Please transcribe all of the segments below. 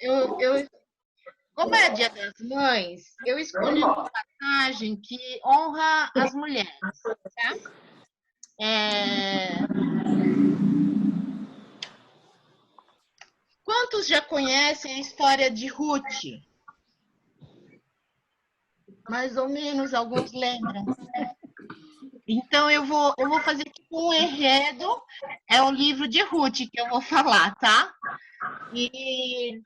eu, como é Dia das Mães, eu escolhi uma passagem que honra as mulheres, tá? É, Quantos já conhecem a história de Ruth? Mais ou menos, alguns lembram. Então eu vou fazer tipo um enredo, é o livro de Ruth que eu vou falar, tá? E,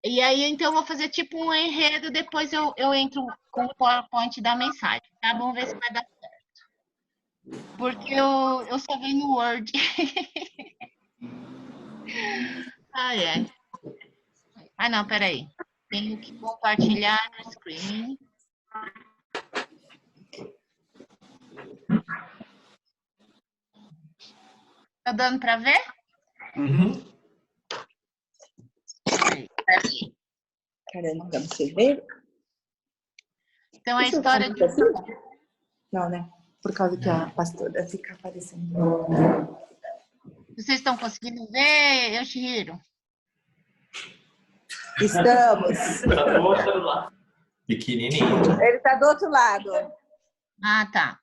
e aí então eu vou fazer tipo um enredo, depois eu entro com o PowerPoint da mensagem, tá? Vamos ver se vai dar. Porque eu só venho no Word. Ai, ai. Ah, não, peraí. Tenho que compartilhar no screen. Tá dando para ver? Uhum. Peraí. Caramba, pra você ver. Então, a Isso história de... Não, né? Por causa que a pastora fica aparecendo. Vocês estão conseguindo ver, Yoshihiro? Estamos. Tá do outro lado. Pequenininho. Ele tá do outro lado. Ah, tá.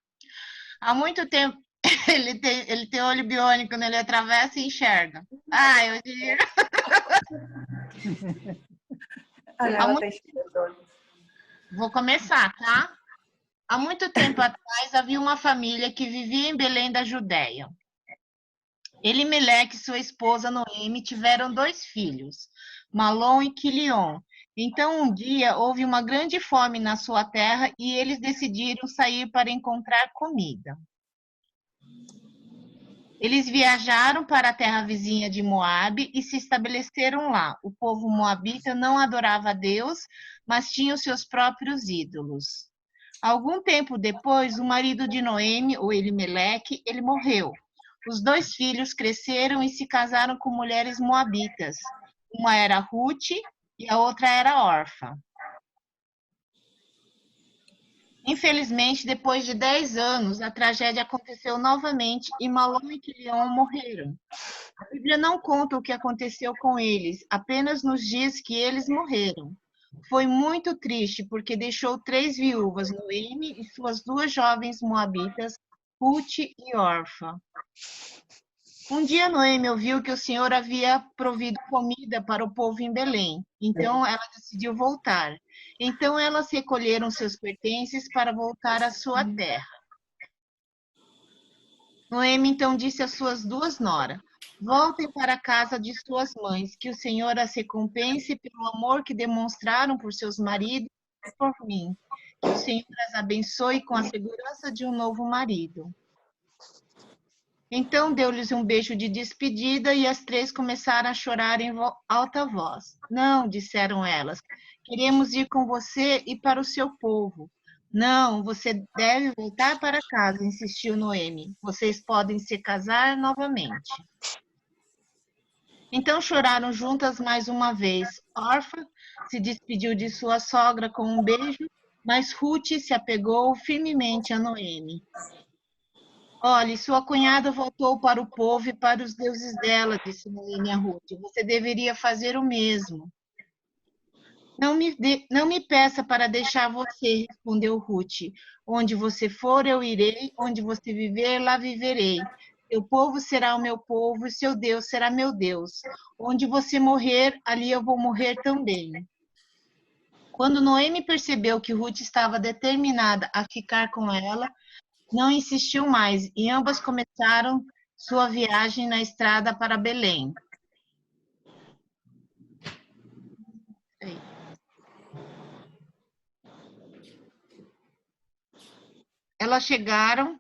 Há muito tempo ele tem olho biônico, né? Ele atravessa e enxerga. Ah, Yoshihiro. Ela tá enxergando. Vou começar, tá? Há muito tempo atrás havia uma família que vivia em Belém da Judéia. Elimeleque e sua esposa Noemi tiveram 2 filhos, Malom e Quilion. Então, um dia, houve uma grande fome na sua terra e eles decidiram sair para encontrar comida. Eles viajaram para a terra vizinha de Moabe e se estabeleceram lá. O povo moabita não adorava a Deus, mas tinha os seus próprios ídolos. Algum tempo depois, o marido de Noemi, o Elimeleque, ele morreu. Os 2 filhos cresceram e se casaram com mulheres moabitas. Uma era Ruth e a outra era Orfa. Infelizmente, depois de 10 anos, a tragédia aconteceu novamente e Malom e Quilion morreram. A Bíblia não conta o que aconteceu com eles, apenas nos diz que eles morreram. Foi muito triste, porque deixou 3 viúvas, Noemi e suas 2 jovens moabitas, Ruth e Orfa. Um dia Noemi ouviu que o Senhor havia provido comida para o povo em Belém, então ela decidiu voltar. Então elas recolheram seus pertences para voltar à sua terra. Noemi então disse às suas 2 noras: voltem para a casa de suas mães, que o Senhor as recompense pelo amor que demonstraram por seus maridos e por mim. Que o Senhor as abençoe com a segurança de um novo marido. Então deu-lhes um beijo de despedida e as 3 começaram a chorar em alta voz. Não, disseram elas, queremos ir com você e para o seu povo. Não, você deve voltar para casa, insistiu Noemi. Vocês podem se casar novamente. Então choraram juntas mais uma vez. Orfa se despediu de sua sogra com um beijo, mas Ruth se apegou firmemente a Noemi. Olhe, sua cunhada voltou para o povo e para os deuses dela, disse Noemi a Ruth. Você deveria fazer o mesmo. Não me peça para deixar você, respondeu Ruth. Onde você for, eu irei. Onde você viver, lá viverei. Seu povo será o meu povo e seu Deus será meu Deus. Onde você morrer, ali eu vou morrer também. Quando Noemi percebeu que Ruth estava determinada a ficar com ela, não insistiu mais e ambas começaram sua viagem na estrada para Belém. Eles chegaram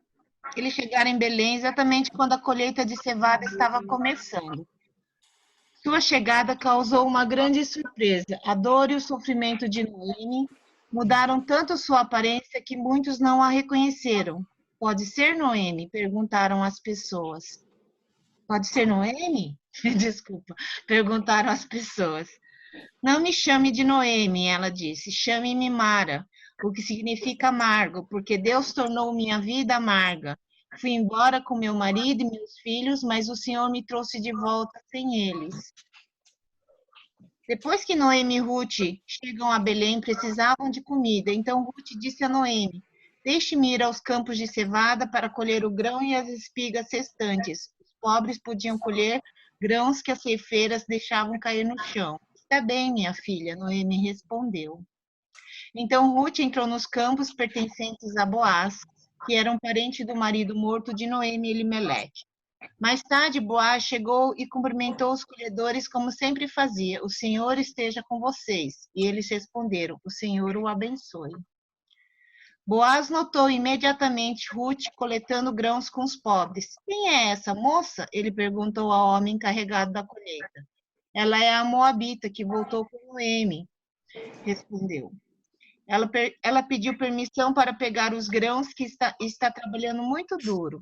em Belém exatamente quando a colheita de cevada estava começando. Sua chegada causou uma grande surpresa. A dor e o sofrimento de Noemi mudaram tanto sua aparência que muitos não a reconheceram. Pode ser Noemi? Perguntaram as pessoas. Pode ser Noemi? Desculpa, perguntaram as pessoas. Não me chame de Noemi, ela disse, chame-me Mara, o que significa amargo, porque Deus tornou minha vida amarga. Fui embora com meu marido e meus filhos, mas o Senhor me trouxe de volta sem eles. Depois que Noemi e Ruth chegam a Belém, precisavam de comida. Então Ruth disse a Noemi: deixe-me ir aos campos de cevada para colher o grão e as espigas restantes. Os pobres podiam colher grãos que as ceifeiras deixavam cair no chão. Está bem, minha filha, Noemi respondeu. Então Ruth entrou nos campos pertencentes a Boaz, que era um parente do marido morto de Noemi, Elimeleque. Mais tarde, Boaz chegou e cumprimentou os colhedores como sempre fazia. O Senhor esteja com vocês. E eles responderam: o Senhor o abençoe. Boaz notou imediatamente Ruth coletando grãos com os pobres. Quem é essa moça? Ele perguntou ao homem encarregado da colheita. Ela é a moabita que voltou com Noemi, respondeu. Ela pediu permissão para pegar os grãos que está trabalhando muito duro.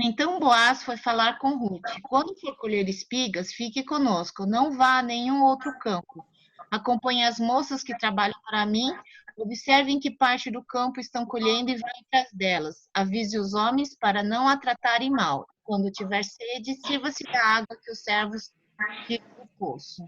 Então Boaz foi falar com Ruth. Quando for colher espigas, fique conosco. Não vá a nenhum outro campo. Acompanhe as moças que trabalham para mim. Observe em que parte do campo estão colhendo e vá atrás delas. Avise os homens para não a tratarem mal. Quando tiver sede, sirva-se da água que os servos tiram do poço.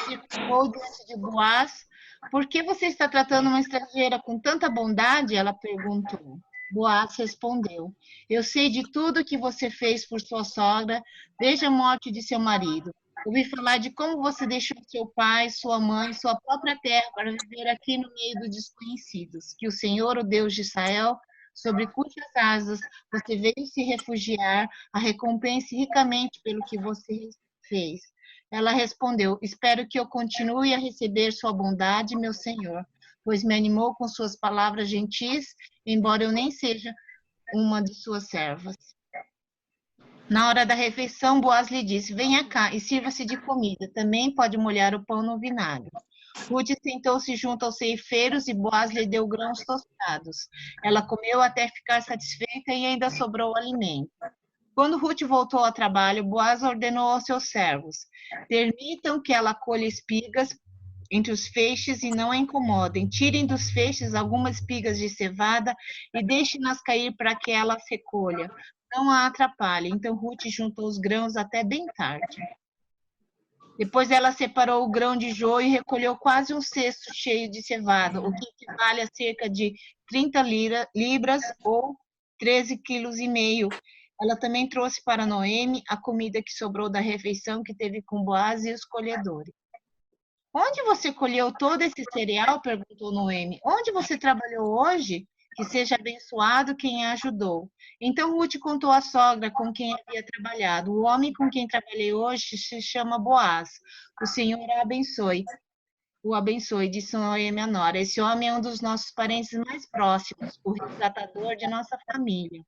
Se ficou diante de Boaz. Por que você está tratando uma estrangeira com tanta bondade? Ela perguntou. Boaz respondeu: eu sei de tudo que você fez por sua sogra desde a morte de seu marido. Ouvi falar de como você deixou seu pai, sua mãe, sua própria terra para viver aqui no meio dos desconhecidos. Que o Senhor, o Deus de Israel, sobre cujas asas você veio se refugiar, a recompense ricamente pelo que você fez. Ela respondeu: espero que eu continue a receber sua bondade, meu Senhor, pois me animou com suas palavras gentis, embora eu nem seja uma de suas servas. Na hora da refeição, Boaz lhe disse: venha cá e sirva-se de comida. Também pode molhar o pão no vinagre. Ruth sentou-se junto aos ceifeiros e Boaz lhe deu grãos tostados. Ela comeu até ficar satisfeita e ainda sobrou alimento. Quando Ruth voltou ao trabalho, Boaz ordenou aos seus servos: permitam que ela colha espigas entre os feixes e não a incomodem. Tirem dos feixes algumas espigas de cevada e deixem-nas cair para que ela as recolha. Não a atrapalhe. Então Ruth juntou os grãos até bem tarde. Depois ela separou o grão de joio e recolheu quase um cesto cheio de cevada, o que equivale a cerca de 30 libras ou 13,5 kg. Ela também trouxe para Noemi a comida que sobrou da refeição que teve com Boaz e os colhedores. Onde você colheu todo esse cereal? Perguntou Noemi. Onde você trabalhou hoje? Que seja abençoado quem a ajudou. Então Ruth contou à sogra com quem havia trabalhado. O homem com quem trabalhei hoje se chama Boaz. O Senhor o abençoe, disse Noemi à nora. Esse homem é um dos nossos parentes mais próximos, o resgatador de nossa família.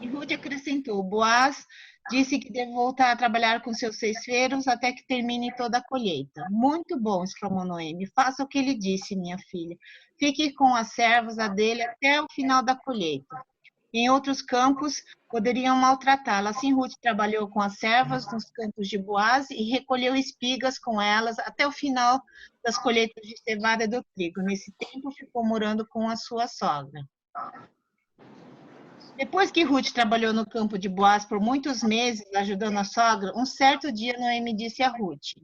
E Ruth acrescentou: Boaz disse que deve voltar a trabalhar com seus ceifeiros até que termine toda a colheita. Muito bom, exclamou Noemi. Faça o que ele disse, minha filha. Fique com as servas dele até o final da colheita. Em outros campos, poderiam maltratá-la. Assim, Ruth trabalhou com as servas nos campos de Boaz e recolheu espigas com elas até o final das colheitas de cevada e do trigo. Nesse tempo, ficou morando com a sua sogra. Depois que Ruth trabalhou no campo de Boaz por muitos meses, ajudando a sogra, um certo dia Noemi disse a Ruth: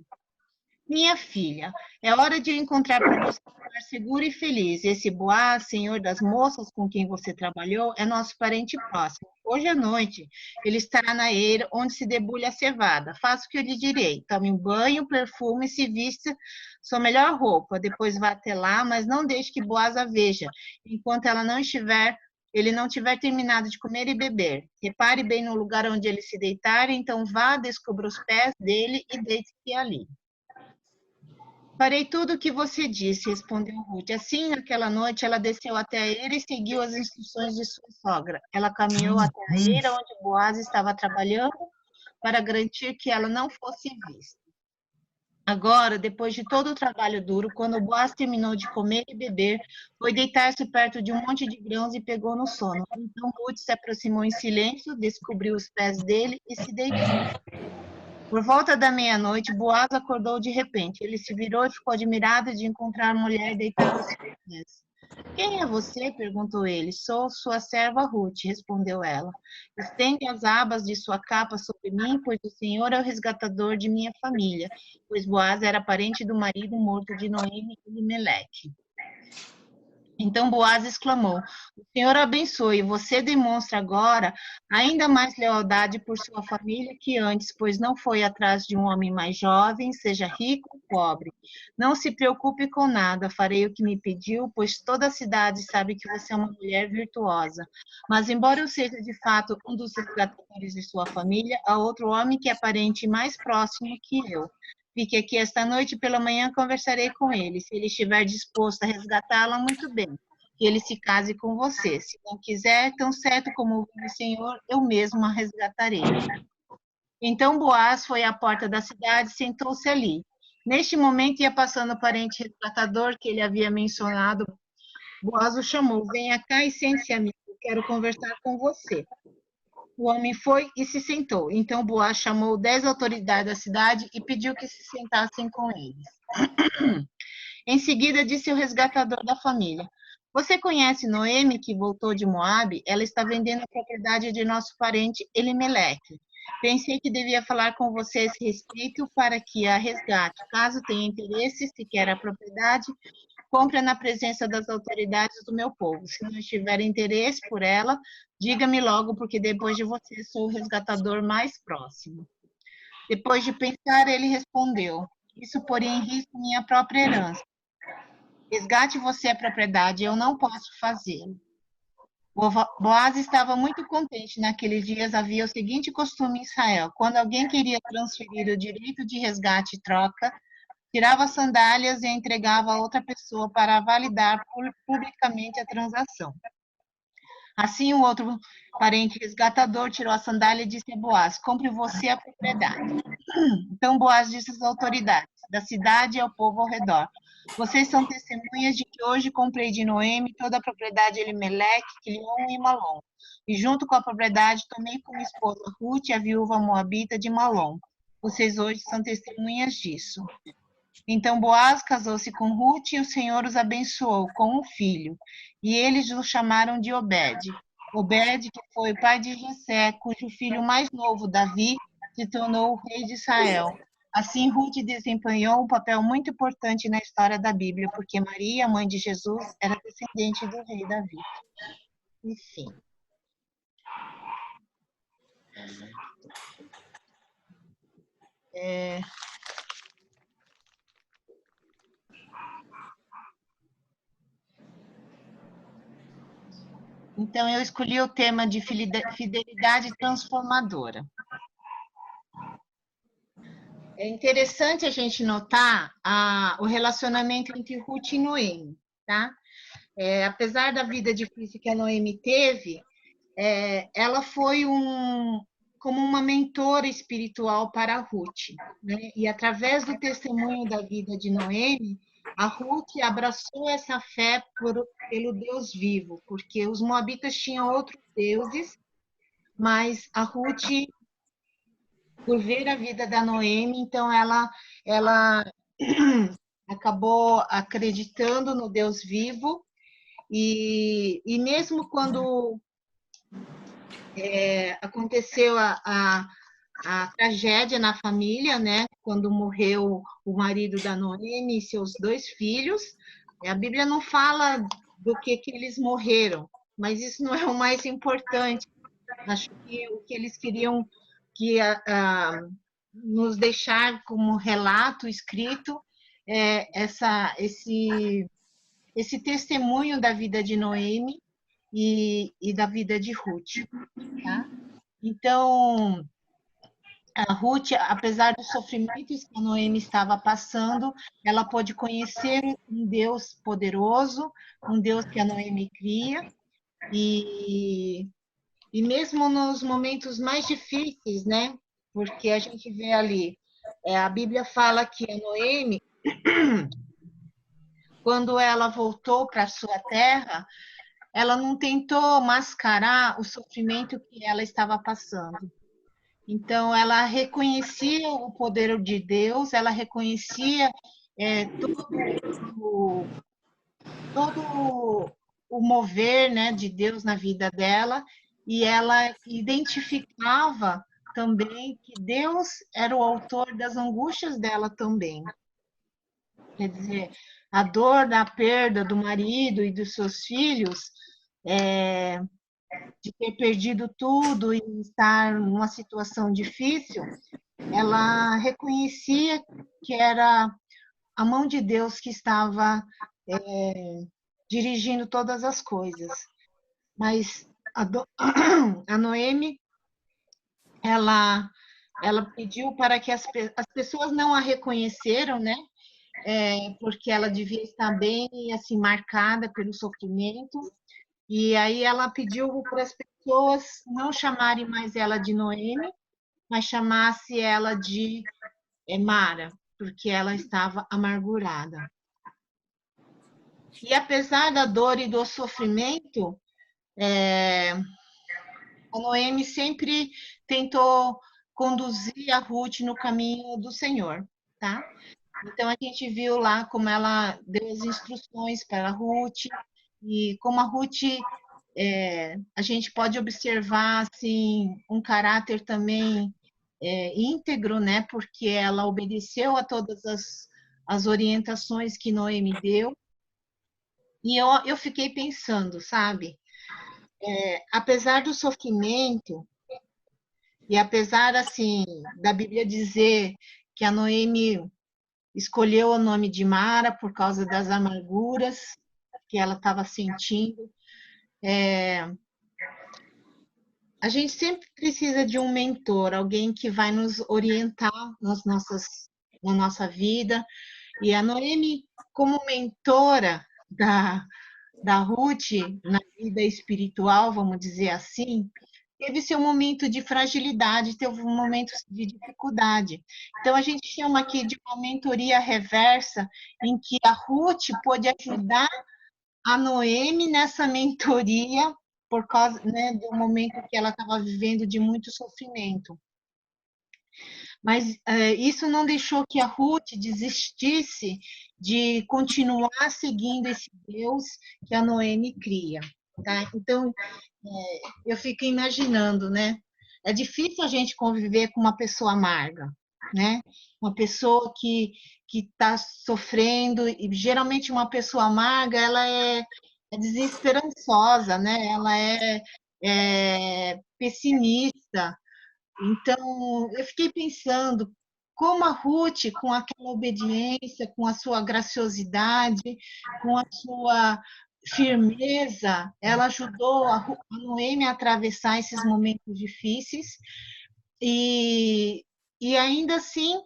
minha filha, é hora de eu encontrar para você um lugar seguro e feliz. Esse Boaz, senhor das moças com quem você trabalhou, é nosso parente próximo. Hoje à noite, ele estará na eira onde se debulha a cevada. Faça o que eu lhe direi. Tome um banho, perfume e se vista sua melhor roupa. Depois vá até lá, mas não deixe que Boaz a veja, enquanto ele não tiver terminado de comer e beber. Repare bem no lugar onde ele se deitar, então vá, descubra os pés dele e deite-se ali. Farei tudo o que você disse, respondeu Ruth. Assim, naquela noite, ela desceu até a eira e seguiu as instruções de sua sogra. Ela caminhou até a eira onde Boaz estava trabalhando para garantir que ela não fosse vista. Agora, depois de todo o trabalho duro, quando Boaz terminou de comer e beber, foi deitar-se perto de um monte de grãos e pegou no sono. Então Ruth se aproximou em silêncio, descobriu os pés dele e se deitou. Por volta da meia-noite, Boaz acordou de repente. Ele se virou e ficou admirado de encontrar a mulher deitada aos seus pés. Quem é você? Perguntou ele. Sou sua serva Ruth, respondeu ela. Estende as abas de sua capa sobre mim, pois o Senhor é o resgatador de minha família, pois Boaz era parente do marido morto de Noemi, Elimeleque. Então Boaz exclamou: O Senhor abençoe, você demonstra agora ainda mais lealdade por sua família que antes, pois não foi atrás de um homem mais jovem, seja rico ou pobre. Não se preocupe com nada, farei o que me pediu, pois toda a cidade sabe que você é uma mulher virtuosa. Mas embora eu seja de fato um dos resgatadores de sua família, há outro homem que é parente mais próximo que eu. Fique aqui esta noite e pela manhã conversarei com ele. Se ele estiver disposto a resgatá-la, muito bem. Que ele se case com você. Se não quiser, tão certo como o Senhor, eu mesmo a resgatarei. Então Boaz foi à porta da cidade e sentou-se ali. Neste momento ia passando o parente resgatador que ele havia mencionado. Boaz o chamou: Venha cá e sente-se, amigo. Quero conversar com você. O homem foi e se sentou. Então Boaz chamou 10 autoridades da cidade e pediu que se sentassem com eles. Em seguida disse o resgatador da família: Você conhece Noemi, que voltou de Moabe? Ela está vendendo a propriedade de nosso parente Elimeleque. Pensei que devia falar com você a esse respeito para que a resgate. Caso tenha interesse, se quer a propriedade, compre na presença das autoridades do meu povo. Se não tiver interesse por ela, diga-me logo, porque depois de você sou o resgatador mais próximo. Depois de pensar, ele respondeu: Isso poria em risco minha própria herança. Resgate você a propriedade, eu não posso fazê-lo. Boaz estava muito contente. Naqueles dias havia o seguinte costume em Israel: quando alguém queria transferir o direito de resgate e troca, tirava as sandálias e entregava a outra pessoa para validar publicamente a transação. Assim, o outro parente resgatador tirou a sandália e disse a Boaz: Compre você a propriedade. Então Boaz disse às autoridades da cidade e ao povo ao redor: Vocês são testemunhas de que hoje comprei de Noemi toda a propriedade de Elimeleque, Quilion e Malom. E junto com a propriedade tomei como esposa Ruth, a viúva moabita de Malom. Vocês hoje são testemunhas disso. Então Boaz casou-se com Ruth e o Senhor os abençoou com um filho. E eles o chamaram de Obed. Obed, que foi o pai de Jessé, cujo filho mais novo, Davi, se tornou o rei de Israel. Assim, Ruth desempenhou um papel muito importante na história da Bíblia, porque Maria, mãe de Jesus, era descendente do rei Davi. Enfim. Então, eu escolhi o tema de fidelidade transformadora. É interessante a gente notar o relacionamento entre Ruth e Noemi, tá? Apesar da vida difícil que a Noemi teve, ela foi como uma mentora espiritual para a Ruth, né? E através do testemunho da vida de Noemi, a Ruth abraçou essa fé pelo Deus vivo, porque os moabitas tinham outros deuses, mas a Ruth, por ver a vida da Noemi, então ela acabou acreditando no Deus vivo, e mesmo quando aconteceu a tragédia na família, né? Quando morreu o marido da Noemi e seus 2 filhos, a Bíblia não fala do que eles morreram, mas isso não é o mais importante. Acho que o que eles queriam que nos deixar como relato escrito esse testemunho da vida de Noemi e da vida de Ruth, tá? Então, a Ruth, apesar dos sofrimentos que a Noemi estava passando, ela pôde conhecer um Deus poderoso, um Deus que a Noemi cria, e mesmo nos momentos mais difíceis, né? Porque a gente vê ali, a Bíblia fala que a Noemi, quando ela voltou para sua terra, ela não tentou mascarar o sofrimento que ela estava passando. Então, ela reconhecia o poder de Deus, ela reconhecia todo o mover, né, de Deus na vida dela, e ela identificava também que Deus era o autor das angústias dela também. Quer dizer, a dor da perda do marido e dos seus filhos, de ter perdido tudo e estar numa situação difícil, ela reconhecia que era a mão de Deus que estava dirigindo todas as coisas. Mas a Noemi, ela pediu para que as pessoas não a reconheceram, né? Porque ela devia estar bem, assim, marcada pelo sofrimento. E aí ela pediu para as pessoas não chamarem mais ela de Noemi, mas chamasse ela de Mara, porque ela estava amargurada. E apesar da dor e do sofrimento, a Noemi sempre tentou conduzir a Ruth no caminho do Senhor, tá? Então a gente viu lá como ela deu as instruções para a Ruth e como a Ruth a gente pode observar assim um caráter também íntegro, né? Porque ela obedeceu a todas as orientações que Noemi deu. E eu fiquei pensando, sabe? Apesar do sofrimento e apesar assim da Bíblia dizer que a Noemi escolheu o nome de Mara por causa das amarguras que ela estava sentindo, a gente sempre precisa de um mentor, alguém que vai nos orientar na nossa vida. E a Noemi, como mentora da Ruth na vida espiritual, vamos dizer assim, teve seu momento de fragilidade, teve um momento de dificuldade. Então, a gente chama aqui de uma mentoria reversa, em que a Ruth pôde ajudar a Noemi nessa mentoria, por causa, né, do momento que ela estava vivendo de muito sofrimento. Mas isso não deixou que a Ruth desistisse de continuar seguindo esse Deus que a Noemi cria. Tá? Então, eu fico imaginando, né? É difícil a gente conviver com uma pessoa amarga, né? Uma pessoa que está sofrendo, e geralmente uma pessoa amarga, ela é desesperançosa, né? Ela é pessimista. Então, eu fiquei pensando como a Ruth, com aquela obediência, com a sua graciosidade, com a sua firmeza, ela ajudou a Noemi a atravessar esses momentos difíceis e ainda assim,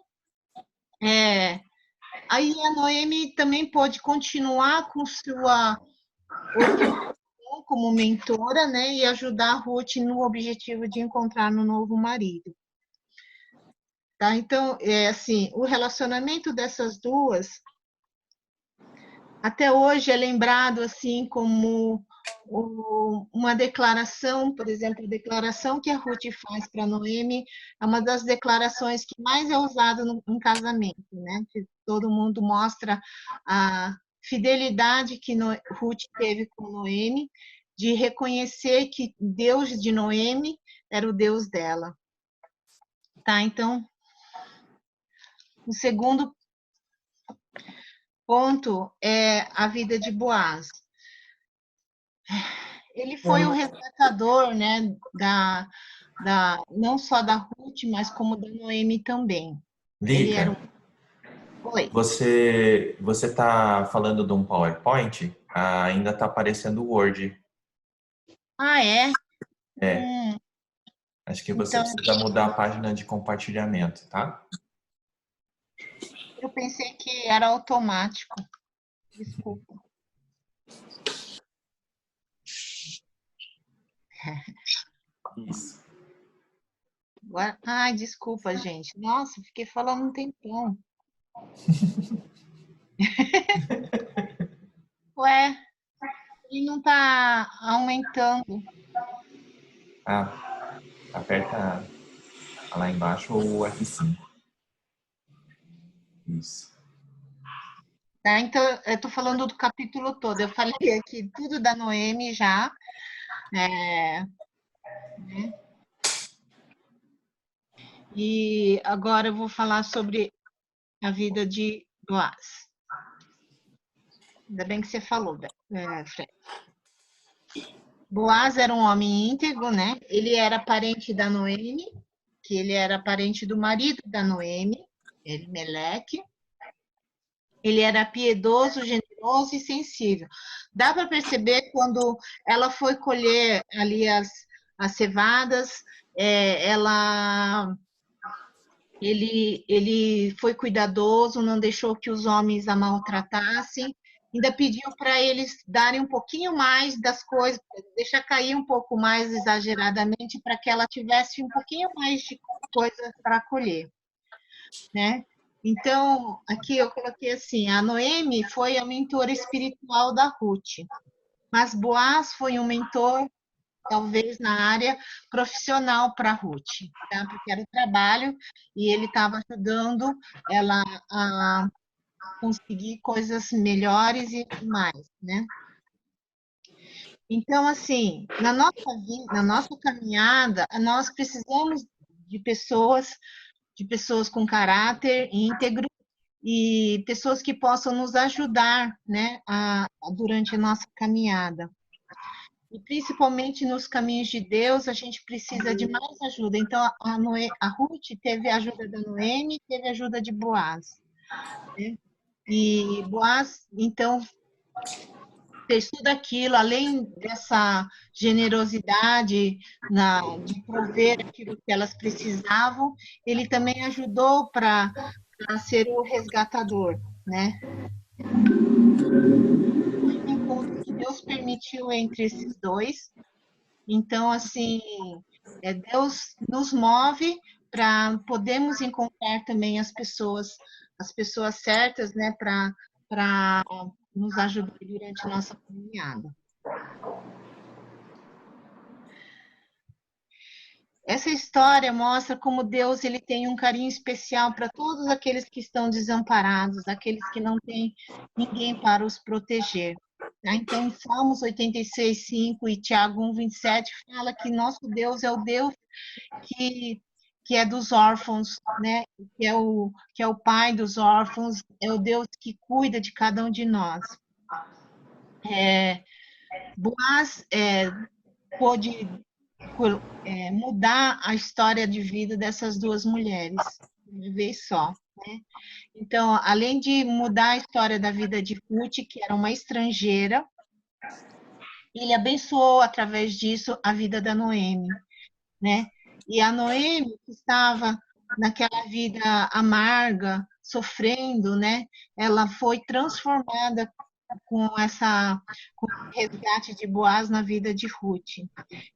aí a Noemi também pôde continuar com sua orientação como mentora, né, e ajudar a Ruth no objetivo de encontrar um novo marido. Tá? Então, assim, o relacionamento dessas duas até hoje é lembrado assim como uma declaração, por exemplo, a declaração que a Ruth faz para Noemi é uma das declarações que mais é usada em casamento, né? Que todo mundo mostra a fidelidade que Ruth teve com Noemi, de reconhecer que Deus de Noemi era o Deus dela. Tá? Então, o segundo ponto é a vida de Boaz. Ele foi o resgatador, né, não só da Ruth, mas como da Noemi também. Ele era Lica, Oi. você está falando de um PowerPoint? Ainda está aparecendo o Word. Ah, é? É, acho que você Então, precisa mudar a página de compartilhamento, tá? eu pensei que era automático. Desculpa. Isso. Ai, desculpa, gente. Nossa, fiquei falando um tempão. Ué, ele não está aumentando. Aperta lá embaixo o F5. Isso. Tá? Então, eu estou falando do capítulo todo. Eu falei aqui tudo da Noemi já, né? E agora eu vou falar sobre a vida de Boaz. Ainda bem que você falou, Fred. Boaz era um homem íntegro, né? Ele era parente da Noemi, que ele era parente do marido da Noemi, Elimeleque. Ele era piedoso, generoso e sensível. Dá para perceber quando ela foi colher ali as cevadas, ele foi cuidadoso, não deixou que os homens a maltratassem, ainda pediu para eles darem um pouquinho mais das coisas, deixar cair um pouco mais exageradamente, para que ela tivesse um pouquinho mais de coisas para colher, né? Então, aqui eu coloquei assim: a Noemi foi a mentora espiritual da Ruth, mas Boaz foi um mentor, talvez na área profissional para Ruth, tá? Porque era o trabalho e ele estava ajudando ela a conseguir coisas melhores e mais, né? Então, assim, na nossa vida, na nossa caminhada, nós precisamos de pessoas com caráter íntegro e pessoas que possam nos ajudar, né, durante a nossa caminhada. E principalmente nos caminhos de Deus, a gente precisa de mais ajuda. Então, a Ruth teve a ajuda da Noemi, teve a ajuda de Boaz, né? E Boaz, então, fez tudo aquilo, além dessa generosidade de prover aquilo que elas precisavam, ele também ajudou para ser o resgatador, né? Foi um encontro que Deus permitiu entre esses dois. Então, assim, Deus nos move para podermos encontrar também as pessoas certas, né, para nos ajudar durante a nossa caminhada. Essa história mostra como Deus ele tem um carinho especial para todos aqueles que estão desamparados, aqueles que não têm ninguém para os proteger. Tá? Então, em Salmos 86:5 e Tiago 1:27 fala que nosso Deus é o Deus que, que é dos órfãos, né? Que é o pai dos órfãos, é o Deus que cuida de cada um de nós. Boaz pôde mudar a história de vida dessas duas mulheres, de uma vez só. Né? Então, além de mudar a história da vida de Ruth, que era uma estrangeira, ele abençoou através disso a vida da Noemi, né? E a Noemi, que estava naquela vida amarga, sofrendo, né? Ela foi transformada com o resgate de Boaz na vida de Ruth.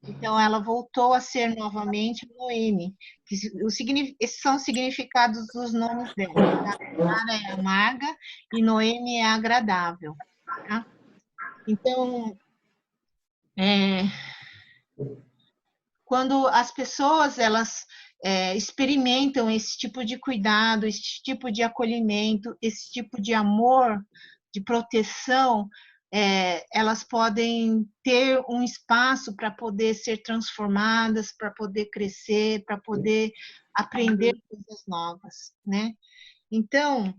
Então, ela voltou a ser novamente Noemi. Esses são os significados dos nomes dela. Tá? Mara é amarga e Noemi é agradável. Tá? Então, quando as pessoas elas experimentam esse tipo de cuidado, esse tipo de acolhimento, esse tipo de amor, de proteção, elas podem ter um espaço para poder ser transformadas, para poder crescer, para poder aprender coisas novas, né? Então,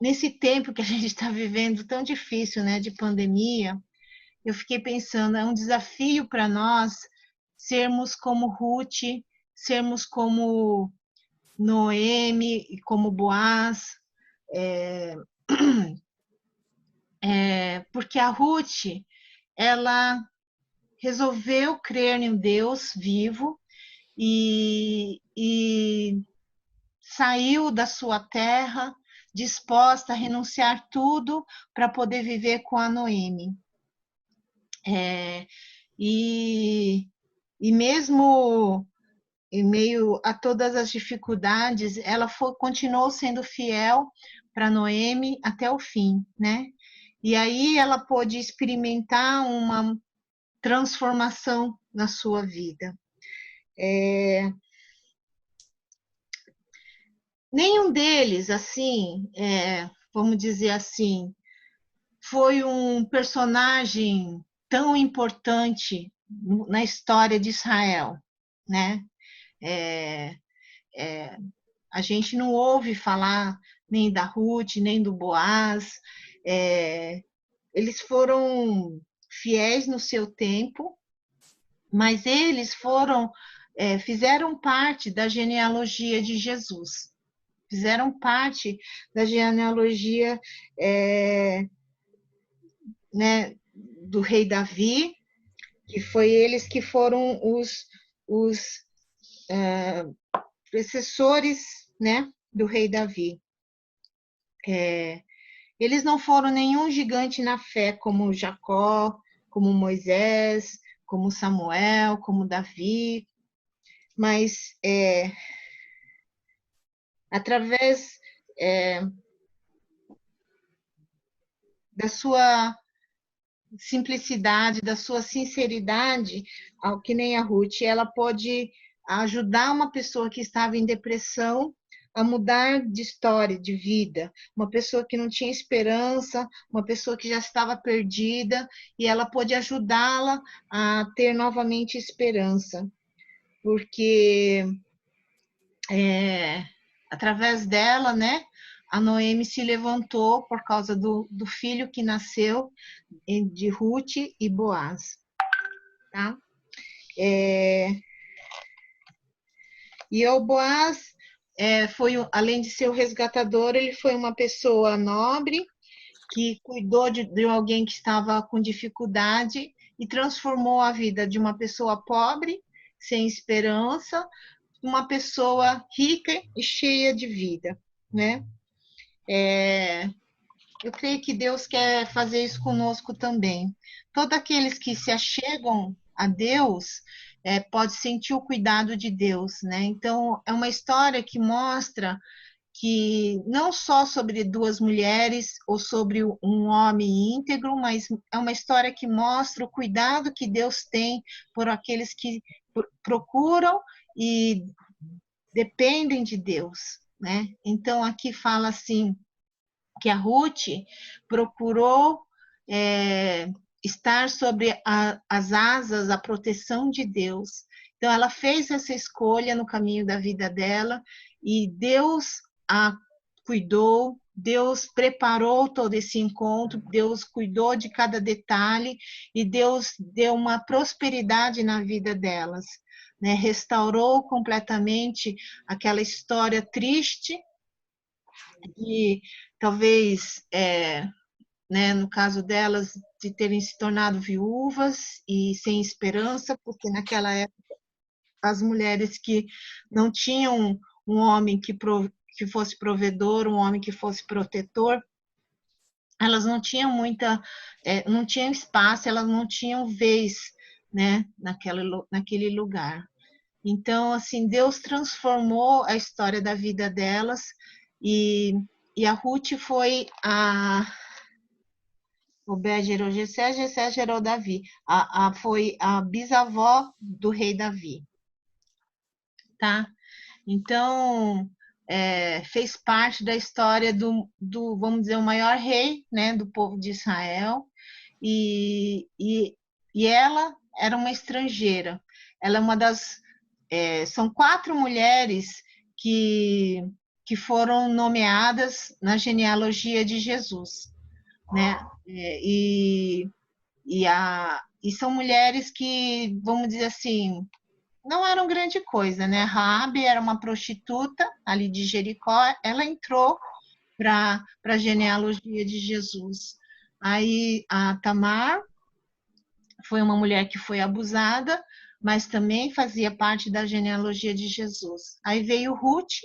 nesse tempo que a gente está vivendo tão difícil, né, de pandemia, eu fiquei pensando, é um desafio para nós sermos como Ruth, sermos como Noemi e como Boaz, porque a Ruth, ela resolveu crer em Deus vivo e saiu da sua terra disposta a renunciar tudo para poder viver com a Noemi. E mesmo em meio a todas as dificuldades, ela continuou sendo fiel para Noemi até o fim, né? E aí ela pôde experimentar uma transformação na sua vida. nenhum deles, assim, vamos dizer assim, foi um personagem tão importante na história de Israel, né? É, é, a gente não ouve falar nem da Ruth, nem do Boaz. Eles foram fiéis no seu tempo, mas eles fizeram parte da genealogia de Jesus. Fizeram parte da genealogia né, do rei Davi, que foi eles que foram os precessores, né, do rei Davi. Eles não foram nenhum gigante na fé, como Jacó, como Moisés, como Samuel, como Davi, mas através da sua simplicidade, da sua sinceridade, que nem a Ruth, ela pode ajudar uma pessoa que estava em depressão a mudar de história, de vida, uma pessoa que não tinha esperança, uma pessoa que já estava perdida, e ela pôde ajudá-la a ter novamente esperança, porque através dela, né, a Noemi se levantou por causa do filho que nasceu de Ruth e Boaz, tá? E o Boaz além de ser o resgatador, ele foi uma pessoa nobre que cuidou de alguém que estava com dificuldade e transformou a vida de uma pessoa pobre, sem esperança, uma pessoa rica e cheia de vida, né? Eu creio que Deus quer fazer isso conosco também. Todos aqueles que se achegam a Deus pode sentir o cuidado de Deus, né? Então, é uma história que mostra que não só sobre duas mulheres ou sobre um homem íntegro, mas é uma história que mostra o cuidado que Deus tem por aqueles que procuram e dependem de Deus, né? Então, aqui fala assim, que a Ruth procurou estar sobre as asas, a proteção de Deus. Então, ela fez essa escolha no caminho da vida dela e Deus a cuidou, Deus preparou todo esse encontro, Deus cuidou de cada detalhe e Deus deu uma prosperidade na vida delas, né? Restaurou completamente aquela história triste de talvez, né, no caso delas, de terem se tornado viúvas e sem esperança, porque naquela época as mulheres que não tinham um homem que fosse provedor, um homem que fosse protetor, elas não tinham não tinham espaço, elas não tinham vez, né, naquele lugar. Então, assim, Deus transformou a história da vida delas e a Ruth foi Obed gerou Jessé, Jessé gerou Davi. Foi a bisavó do rei Davi, tá? Então, fez parte da história do, vamos dizer, o maior rei, né, do povo de Israel. E ela era uma estrangeira. Ela é uma das... são 4 mulheres que foram nomeadas na genealogia de Jesus, né? E são mulheres que, vamos dizer assim, não eram grande coisa, né? Raabe era uma prostituta ali de Jericó, ela entrou para a genealogia de Jesus. Aí a Tamar foi uma mulher que foi abusada, mas também fazia parte da genealogia de Jesus. Aí veio Ruth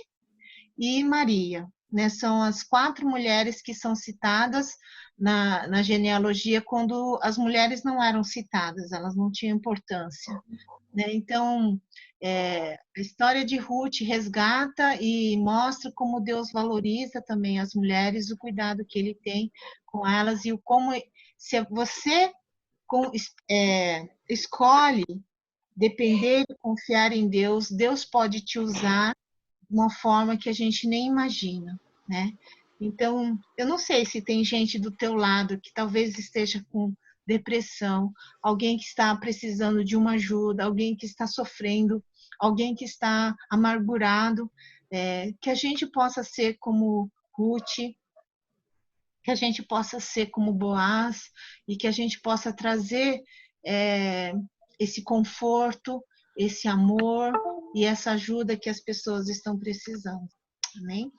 e Maria, né? São as 4 mulheres que são citadas na genealogia quando as mulheres não eram citadas, elas não tinham importância, né? Então, a história de Ruth resgata e mostra como Deus valoriza também as mulheres, o cuidado que Ele tem com elas e como, se você escolhe depender e confiar em Deus, Deus pode te usar uma forma que a gente nem imagina, né? Então, eu não sei se tem gente do teu lado que talvez esteja com depressão, alguém que está precisando de uma ajuda, alguém que está sofrendo, alguém que está amargurado, que a gente possa ser como Ruth, que a gente possa ser como Boaz e que a gente possa trazer esse conforto, esse amor e essa ajuda que as pessoas estão precisando. Amém?